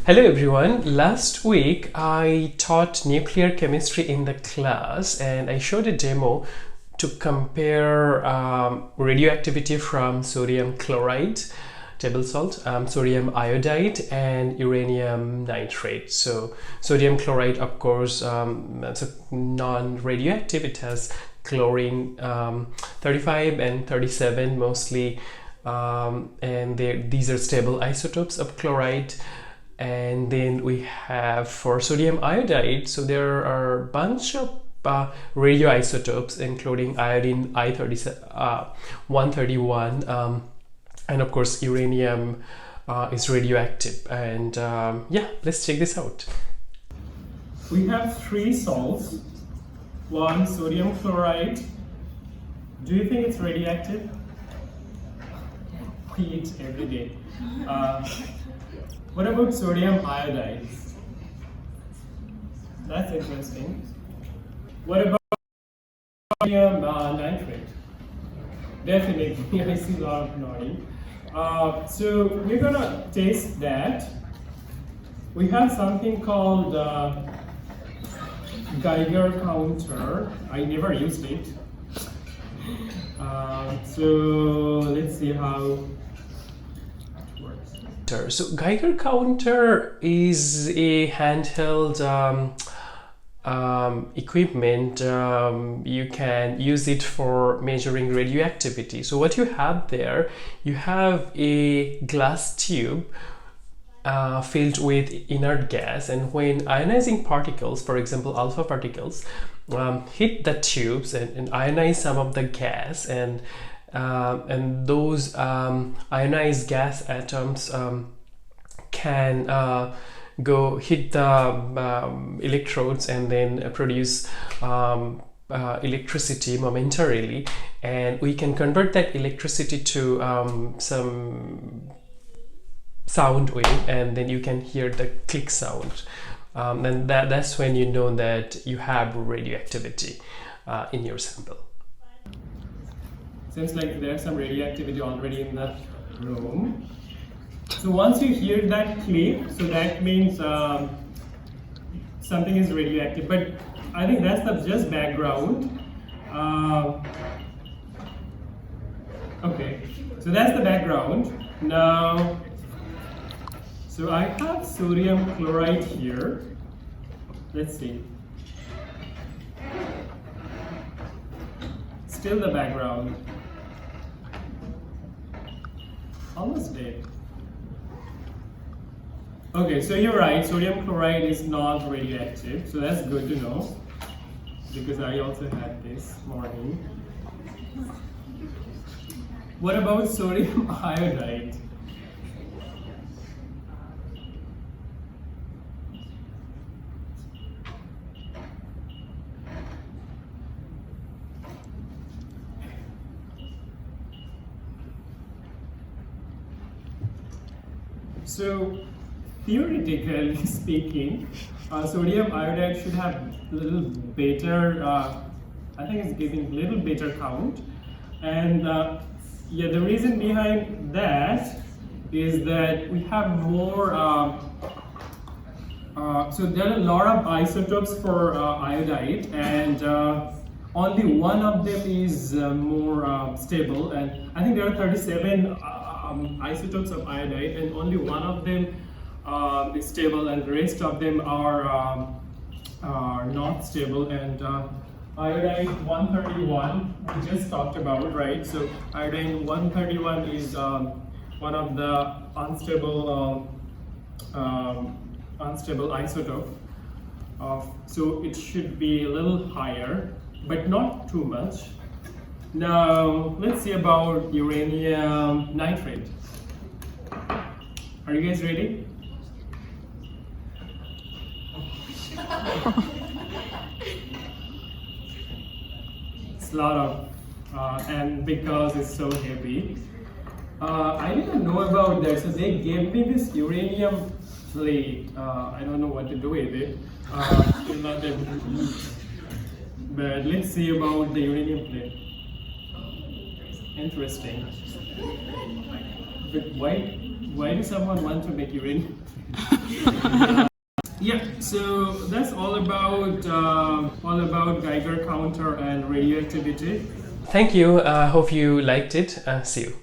Hello everyone. Last week I taught nuclear chemistry in the class and I showed a demo to compare radioactivity from sodium chloride, table salt, sodium iodide and uranium nitrate. So sodium chloride, of course, that's a non-radioactive. It has chlorine 35 and 37 mostly, and these are stable isotopes of chloride. And then we have for sodium iodide, so there are a bunch of radioisotopes including iodine I-131, and of course uranium is radioactive. And yeah, let's check this out. We have three salts. One, sodium chloride. Do you think it's radioactive? We eat every day. What about sodium iodide? That's interesting. What about sodium nitrate? Definitely, I see a lot of nodding. So we're gonna taste that. We have something called Geiger counter. I never used it. So let's see how. So Geiger counter is a handheld equipment. You can use it for measuring radioactivity. So what you have there, you have a glass tube filled with inert gas, and when ionizing particles, for example alpha particles, hit the tubes and ionize some of the gas, and those ionized gas atoms can go hit the electrodes and then produce electricity momentarily, and we can convert that electricity to some sound wave, and then you can hear the click sound, and that's when you know that you have radioactivity in your sample. Seems like there's some radioactivity already in the room. So once you hear that click, so that means something is radioactive. But I think that's just background. Okay, so that's the background. Now, so I have sodium chloride here. Let's see. Still the background. Almost dead. Okay, so you're right, sodium chloride is not radioactive, so that's good to know, because I also had this morning. What about sodium iodide? So, theoretically speaking, sodium iodide should have a little better, I think it's giving a little better count. And yeah, the reason behind that is that we have more, so there are a lot of isotopes for iodide, and only one of them is more stable, and I think there are 37 isotopes of iodide, and only one of them is stable, and the rest of them are not stable. And iodine 131 we just talked about, right? So iodine 131 is one of the unstable isotope. So it should be a little higher, but not too much. Now let's see about uranium nitrate. Are you guys ready? It's a lot of, and because it's so heavy, I didn't know about that. So they gave me this uranium plate. I don't know what to do with it. Still not able to eat. But let's see about the uranium plate. Interesting. But why do someone want to make uranium? Yeah, so that's all about Geiger counter and radioactivity. Thank you. Hope you liked it. See you.